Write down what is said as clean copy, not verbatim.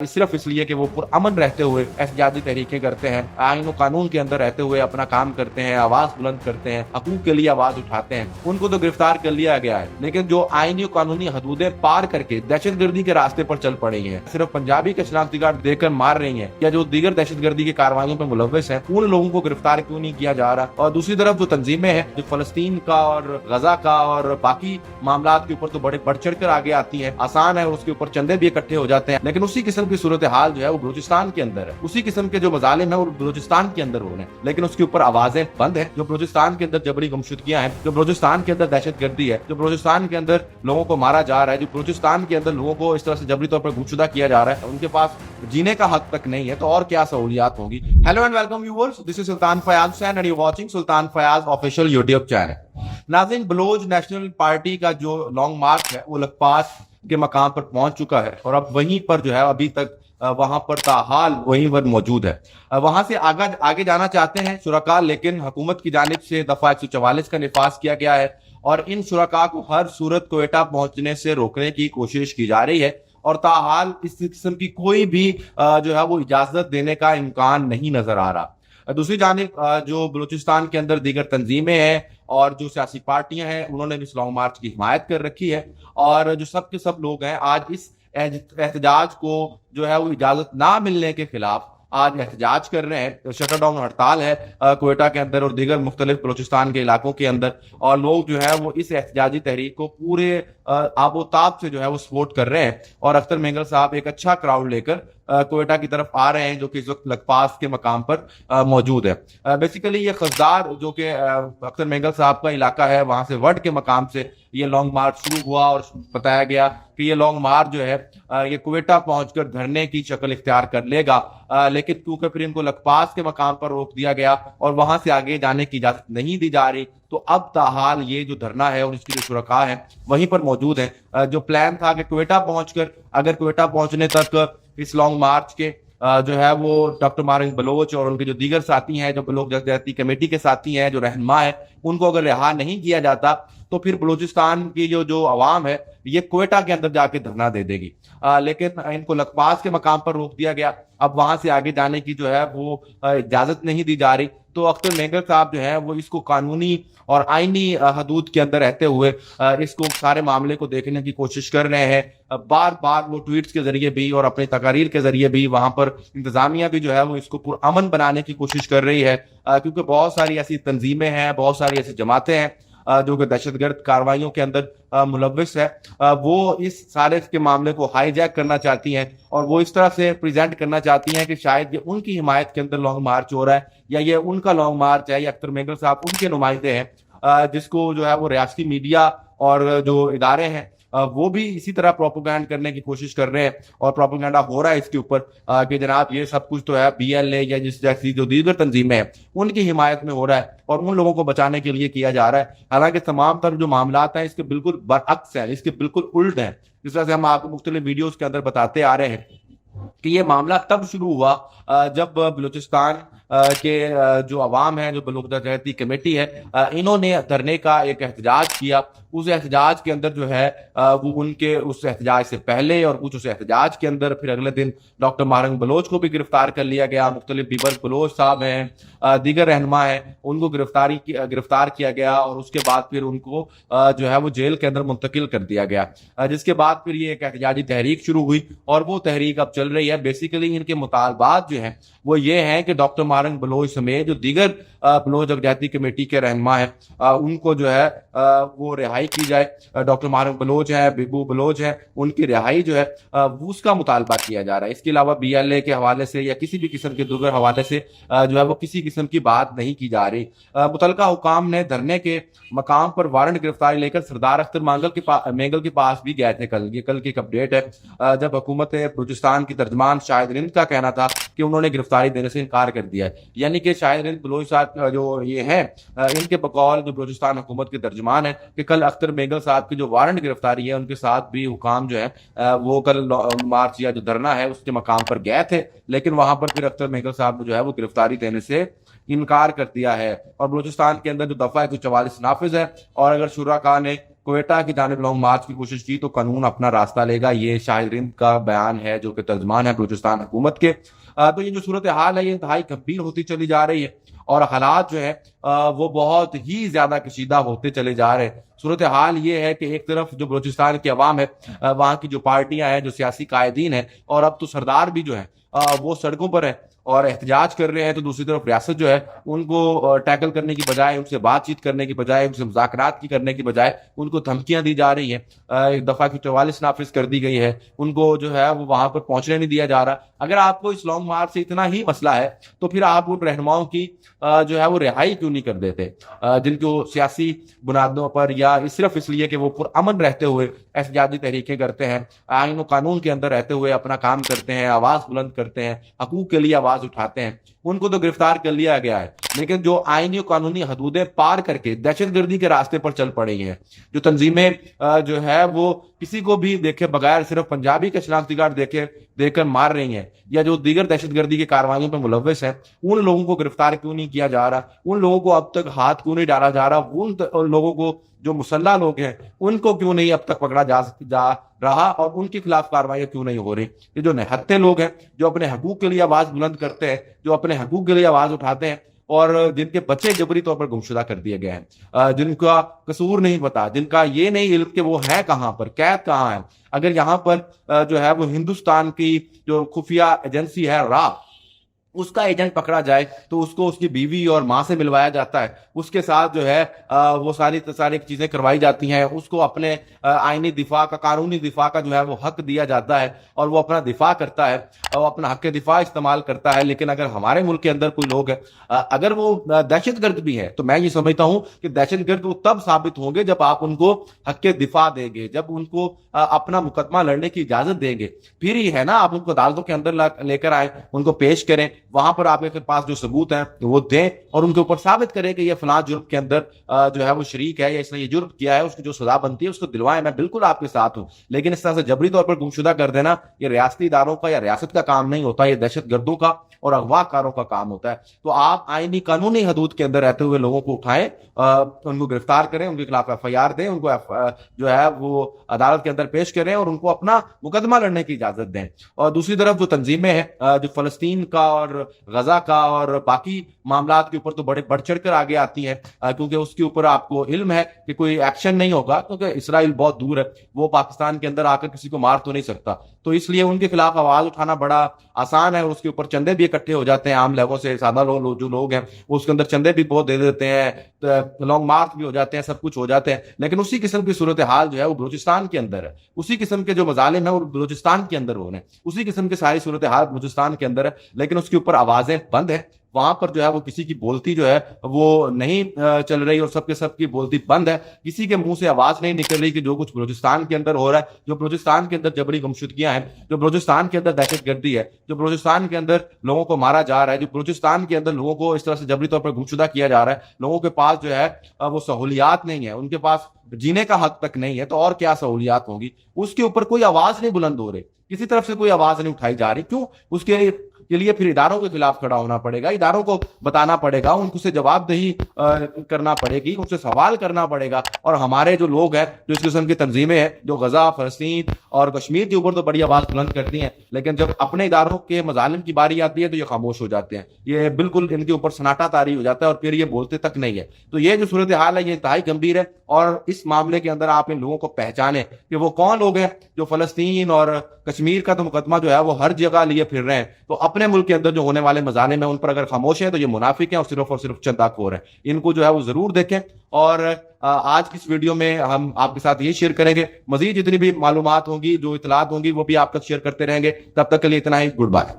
सिर्फ इसलिए कि वो पुरअमन रहते हुए एहतजाजी तहरीकें करते हैं, आईन और कानून के अंदर रहते हुए अपना काम करते हैं, आवाज बुलंद करते हैं, हकूक के लिए आवाज उठाते हैं, उनको तो गिरफ्तार कर लिया गया है। लेकिन जो आईनी और कानूनी हदूदें पार करके दहशतगर्दी के रास्ते पर चल पड़ी हैं, सिर्फ पंजाबी के शनाख्ती कार्ड देकर मार रही हैं, या जो दीगर दहशतगर्दी की कार्रवाइयों में मुलव्वस हैं, उन लोगों को गिरफ्तार क्यों नहीं किया जा रहा। और दूसरी तरफ जो तंजीमें हैं जो फलस्तीन का और गजा का और बाकी मामला के ऊपर तो बड़े बढ़ चढ़ कर आगे आती है, आसान है और उसके ऊपर चंदे भी इकट्ठे हो जाते हैं, लेकिन उसी किस्म की सूरत हाल जो है वो बलूचिस्तान के अंदर है। उसी किस्म के जो मजालिम है वो बलूचिस्तान के अंदर हो रहे हैं, लेकिन उसके ऊपर आवाजें बंद है। जो बलूचिस्तान के अंदर जबरी गुमशुदगियां हैं, जो बलूचिस्तान के अंदर दहशतगर्दी है, जो बलूचिस्तान के अंदर लोगों को मारा जा रहा है, जो बलूचिस्तान के अंदर लोगों को इस तरह से जबरी तौर पर गुमशुदा किया जा रहा है, उनके पास जीने का हक तक नहीं है, तो और क्या सहूलियात होगी। Hello and welcome viewers, this is Sultan Fayaz Hussain and you watching Sultan Fayaz official YouTube channel. नाज़रीन, बलोच नेशनल पार्टी का जो लॉन्ग मार्च है वो लखपास के मकाम पर पहुंच चुका है और अब वहीं पर जो है अभी तक वहां पर ताहाल वहीं पर मौजूद है। वहां से आगे जाना चाहते हैं शुरका, लेकिन हुकूमत की जानिब से दफा 144 का निफाज किया गया है और इन शुरका को हर सूरत कोयटा पहुंचने से रोकने की कोशिश की जा रही है और ताहाल इस किस्म की कोई भी जो है वो इजाजत देने का इम्कान नहीं नजर आ रहा। दूसरी जानिब जो बलूचिस्तान के अंदर दीगर तंजीमें हैं और जो सियासी पार्टियां हैं, उन्होंने भी इस लॉन्ग मार्च की हिमायत कर रखी है और जो सब के सब लोग हैं आज इस एहतजाज को जो है वो इजाजत ना मिलने के खिलाफ आज एहतजाज कर रहे हैं। शटर डाउन हड़ताल है कोयटा के अंदर और दीगर मुख्तलिफ बलूचिस्तान के इलाकों के अंदर, और लोग जो है वो इस एहतजाजी तहरीक को पूरे आबोताब से जो है वो सपोर्ट कर रहे हैं और अख्तर मेंगल साहब एक अच्छा क्राउड लेकर कोयटा की तरफ आ रहे हैं, जो कि इस वक्त लखपास के मकाम पर मौजूद है। बेसिकली ये खजदार जो कि अख्तर मेंगल साहब का इलाका है, वहां से वड के मकाम से ये लॉन्ग मार्च शुरू हुआ और बताया गया कि ये लॉन्ग मार्च जो है ये कोयटा पहुंचकर धरने की शक्ल इख्तियार कर लेगा, लेकिन क्योंकि फिर इनको लखपास के मकाम पर रोक दिया गया और वहां से आगे जाने की इजाजत नहीं दी जा रही, तो अब ताहाल ये जो धरना है और इसकी जो शुरका है वहीं पर मौजूद है। जो प्लान था कि कोयटा पहुंचकर अगर कोयटा पहुंचने तक इस लॉन्ग मार्च के जो है वो डॉक्टर मारिंग बलोच और उनके जो दीगर साथी हैं, जो बलोच जदयती कमेटी के साथी हैं, जो रहनुमा है, उनको अगर रिहा नहीं किया जाता तो फिर बलूचिस्तान की जो अवाम है ये कोयटा के अंदर जाके धरना दे देगी, लेकिन इनको लखपास के मकाम पर रोक दिया गया। अब वहां से आगे जाने की जो है वो इजाजत नहीं दी जा रही, तो अख्तर मेंगल साहब जो है वो इसको कानूनी और आईनी हदूद के अंदर रहते हुए इसको सारे मामले को देखने की कोशिश कर रहे हैं। बार बार वो ट्वीट्स के जरिए भी और अपनी तकारीर के जरिए भी वहां पर इंतजामिया भी जो है वो इसको पुरअमन बनाने की कोशिश कर रही है, क्योंकि बहुत सारी ऐसी तंजीमें हैं, बहुत सारी ऐसी जमातें हैं जो कि दहशतगर्द कार्रवाइयों के अंदर मुलव्वस है। वो इस सारे के मामले को हाईजैक करना चाहती हैं और वो इस तरह से प्रेजेंट करना चाहती हैं कि शायद ये उनकी हिमायत के अंदर लॉन्ग मार्च हो रहा है या ये उनका लॉन्ग मार्च है या अख्तर मेंगल साहब उनके नुमाइंदे हैं, जिसको जो है वो रियासती मीडिया और जो इदारे हैं वो भी इसी तरह प्रोपोगेंड करने की कोशिश कर रहे हैं और प्रोपोगेंडा हो रहा है इसके ऊपर कि जनाब ये सब कुछ तो है BLA या जिस जैसी जो दीगर तंजीमें हैं उनकी हिमायत में हो रहा है और उन लोगों को बचाने के लिए किया जा रहा है। हालांकि तमाम तर जो मामलात हैं इसके बिल्कुल बरअक्स हैं, इसके बिल्कुल उल्ट हैं। जिस तरह से हम आपको मुख्तलिफ वीडियोज के अंदर बताते आ रहे हैं कि ये मामला तब शुरू हुआ जब बलूचिस्तान के जो अवाम है, जो बलूच जदयती कमेटी है, इन्होंने धरने का एक एहतजाज किया। उस एहतजाज के अंदर जो है वो उनके उस एहतजाज से पहले और कुछ उस एहतजाज के अंदर फिर अगले दिन डॉक्टर मारिंग बलोच को भी गिरफ्तार कर लिया गया। मुख्तलिफ बीबर बलोच साहब हैं, दीगर रहनुमा हैं, उनको गिरफ्तार किया गया और उसके बाद फिर उनको जो है वो जेल के अंदर मुंतकिल कर दिया गया, जिसके बाद फिर ये एक एहतजाजी तहरीक शुरू हुई और वो तहरीक अब चल रही है। बेसिकली इनके मुतालबात जो हैं वो ये हैं कि डॉक्टर मारिंग बलोच समेत जो दीगर बलोच जदयती कमेटी के रहनुमा हैं उनको जो है वो रिहाई की जाए। डॉक्टर मारिंग बलोच है, बिबू बलोच है, उनकी रिहाई जो है उसका मुतालबा किया जा रहा है। इसके अलावा BLA के हवाले से या किसी भी किस्म के दूसरे हवाले से जो है वो किसी किस्म की बात नहीं की जा रही। मुतलका हुकाम ने धरने के मकाम पर वारंट गिरफ्तारी लेकर सरदार अख्तर मेंगल के पास भी गए थे। कल की एक अपडेट है जब हुकूमत बलूचिस्तान की तर्जमान शाहिद रिंद का कहना था कि उन्होंने गिरफ्तारी देने से इनकार कर दिया है, यानी कि शाहिद रिंद बलोच साहब जो ये हैं इनके बकौल जो बलूचिस्तान हुकूमत के तर्जमान है कि कल अख्तर मेंगल साहब की जो वारंट गिरफ्तारी है उनके साथ भी हुकाम जो है वो कल मार्च या जो धरना है उसके मकाम पर गए थे, लेकिन वहां पर फिर अख्तर मेंगल साहब ने जो है वो गिरफ्तारी देने से इनकार कर दिया है। और बलूचिस्तान के अंदर जो दफा 144 नाफिज है और अगर शुरा ने کوئٹہ کی جانب لانگ مارچ کی کوشش کی تو قانون اپنا راستہ لے گا، یہ شاہد رند کا بیان ہے جو کہ ترجمان ہے بلوچستان حکومت کے۔ تو یہ جو صورتحال ہے یہ انتہائی گمبھیر ہوتی چلی جا رہی ہے اور حالات جو ہے وہ بہت ہی زیادہ کشیدہ ہوتے چلے جا رہے ہیں۔ صورتحال یہ ہے کہ ایک طرف جو بلوچستان کی عوام ہے، وہاں کی جو پارٹیاں ہیں، جو سیاسی قائدین ہیں اور اب تو سردار بھی جو ہیں وہ سڑکوں پر ہیں اور احتجاج کر رہے ہیں، تو دوسری طرف ریاست جو ہے ان کو ٹیکل کرنے کی بجائے، ان سے بات چیت کرنے کی بجائے، ان سے مذاکرات کی کرنے کی بجائے ان کو دھمکیاں دی جا رہی ہیں۔ ایک دفعہ کی 44 نافذ کر دی گئی ہے، ان کو جو ہے وہ وہاں پر پہنچنے نہیں دیا جا رہا۔ اگر آپ کو اس لانگ مارچ سے اتنا ہی مسئلہ ہے تو پھر آپ ان رہنماؤں کی جو ہے وہ رہائی کیوں نہیں کر دیتے، جن کو سیاسی بنیادوں پر یا صرف اس لیے کہ وہ پرامن رہتے ہوئے احتجاجی تحریکیں کرتے ہیں، آئین و قانون کے اندر رہتے ہوئے اپنا کام کرتے ہیں، آواز بلند کرتے ہیں، حقوق کے لیے آواز اٹھاتے ہیں، ان کو تو گرفتار کر لیا گیا ہے۔ لیکن جو آئینی و قانونی حدودیں پار کر کے دہشت گردی کے راستے پر چل پڑی ہیں، جو تنظیمیں جو ہے وہ کسی کو بھی دیکھے بغیر صرف پنجابی کے شناختی کارڈ دیکھ کر مار رہی ہیں، یا جو دیگر دہشت گردی کی کارروائیوں پر ملوث ہیں، ان لوگوں کو گرفتار کیوں نہیں کیا جا رہا، ان لوگوں کو اب تک ہاتھ کیوں نہیں ڈالا جا رہا، ان لوگوں کو جو مسلح لوگ ہیں ان کو کیوں نہیں اب تک پکڑا جا رہا اور ان کے خلاف کارروائیاں کیوں نہیں ہو رہی۔ یہ جو نہتے لوگ ہیں، جو اپنے حقوق کے لیے آواز بلند کرتے ہیں، جو اپنے حقوق کے لیے آواز اٹھاتے ہیں اور جن کے بچے جبری طور پر گمشدہ کر دیے گئے ہیں، جن کا قصور نہیں پتا، جن کا یہ نہیں علم کہ وہ ہے کہاں پر، قید کہاں ہے، اگر یہاں پر جو ہے وہ ہندوستان کی جو خفیہ ایجنسی ہے را، اس کا ایجنٹ پکڑا جائے تو اس کو اس کی بیوی اور ماں سے ملوایا جاتا ہے، اس کے ساتھ جو ہے وہ ساری چیزیں کروائی جاتی ہیں، اس کو اپنے آئینی دفاع کا، قانونی دفاع کا جو ہے وہ حق دیا جاتا ہے اور وہ اپنا دفاع کرتا ہے اور اپنا حق دفاع استعمال کرتا ہے۔ لیکن اگر ہمارے ملک کے اندر کوئی لوگ ہے، اگر وہ دہشت گرد بھی ہے، تو میں یہ سمجھتا ہوں کہ دہشت گرد وہ تب ثابت ہوں گے جب آپ ان کو حق دفاع دیں گے، جب ان کو اپنا مقدمہ لڑنے کی اجازت دیں گے، پھر ہی ہے نا آپ ان کو عدالتوں کے اندر لے کر آئیں، ان کو پیش کریں، وہاں پر آپ کے پاس جو ثبوت ہیں وہ دیں اور ان کے اوپر ثابت کریں کہ یہ فلاں جرم کے اندر جو ہے وہ شریک ہے یا اس نے یہ جرم کیا ہے، اس کی جو سزا بنتی ہے اس کو دلوائیں۔ میں بالکل آپ کے ساتھ ہوں، لیکن اس طرح سے جبری طور پر گمشدہ کر دینا یہ ریاستی اداروں کا یا ریاست کا کام نہیں ہوتا، یہ دہشت گردوں کا اور اغوا کاروں کا کام ہوتا ہے۔ تو آپ آئینی قانونی حدود کے اندر رہتے ہوئے لوگوں کو اٹھائیں، ان کو گرفتار کریں، ان کے خلاف ایف آئی آر دیں، ان کو جو ہے وہ عدالت کے اندر پیش کریں اور ان کو اپنا مقدمہ لڑنے کی اجازت دیں۔ اور دوسری طرف جو تنظیمیں ہیں جو فلسطین کا اور غزہ کا اور باقی معاملات کے اوپر تو بڑھ چڑھ کر آگے آتی ہیں، کیونکہ اس کے اوپر آپ کو علم ہے کہ کوئی ایکشن نہیں ہوگا، کیونکہ اسرائیل بہت دور ہے، وہ پاکستان کے اندر آ کر کسی کو مار تو نہیں سکتا، تو اس لیے ان کے خلاف آواز اٹھانا بڑا آسان ہے اور اس کے اوپر چندے بھی اکٹھے ہو جاتے ہیں، عام لوگوں سے سادہ لوگ جو لوگ ہیں وہ اس کے اندر چندے بھی بہت دے دیتے ہیں، لانگ مارچ بھی ہو جاتے ہیں، سب کچھ ہو جاتے ہیں۔ لیکن اسی قسم کی صورتحال جو ہے وہ بلوچستان کے اندر ہے، اسی قسم کے جو مظالم ہیں وہ بلوچستان کے اندر ہو رہے ہیں، اسی قسم کی ساری صورتحال بلوچستان کے اندر ہے، لیکن اس کے اوپر آوازیں بند ہیں، وہاں پر جو ہے وہ کسی کی بولتی جو ہے وہ نہیں چل رہی اور سب کی بولتی بند ہے، کسی کے منہ سے آواز نہیں نکل رہی کہ جو کچھ بلوچستان کے اندر ہو رہا ہے، جو بلوچستان کے اندر جبری گمشدگیاں ہیں، جو بلوچستان کے اندر دہشت گردی ہے، جو بلوچستان کے اندر لوگوں کو مارا جا رہا ہے، جو بلوچستان کے اندر لوگوں کو اس طرح سے جبری طور پر گمشدہ کیا جا رہا ہے، لوگوں کے پاس جو ہے وہ سہولیات نہیں ہے، ان کے پاس جینے کا حق تک نہیں ہے، تو اور کیا سہولیات ہوگی، اس کے اوپر کوئی آواز نہیں بلند ہو رہی، کسی طرف سے کوئی آواز نہیں اٹھائی جا رہی، کیوں؟ اس کے لیے پھر اداروں کے خلاف کھڑا ہونا پڑے گا، اداروں کو بتانا پڑے گا، ان کو سے جواب دہی کرنا پڑے گی، ان سے سوال کرنا پڑے گا۔ اور ہمارے جو لوگ ہیں جو اس قسم کی تنظیمیں ہیں جو غزہ، فلسطین اور کشمیر کے اوپر تو بڑی آواز بلند کرتی ہیں، لیکن جب اپنے اداروں کے مظالم کی باری آتی ہے تو یہ خاموش ہو جاتے ہیں، یہ بالکل ان کے اوپر سناٹا طاری ہو جاتا ہے اور پھر یہ بولتے تک نہیں ہے۔ تو یہ جو صورتحال ہے یہ انتہائی گمبھیر ہے اور اس معاملے کے اندر آپ ان لوگوں کو پہچانیں کہ وہ کون لوگ ہیں جو فلسطین اور کشمیر کا تو مقدمہ جو ہے وہ ہر جگہ لیے پھر رہے ہیں، تو اپنے ملک کے اندر جو ہونے والے مظالم ہیں ان پر اگر خاموش ہیں تو یہ منافق ہیں اور صرف چندہ خور ہیں، ان کو جو ہے وہ ضرور دیکھیں۔ اور آج کی اس ویڈیو میں ہم آپ کے ساتھ یہ شیئر کریں گے، مزید جتنی بھی معلومات ہوں گی، جو اطلاعات ہوں گی وہ بھی آپ تک شیئر کرتے رہیں گے۔ تب تک کے لیے اتنا ہی، گڈ بائے۔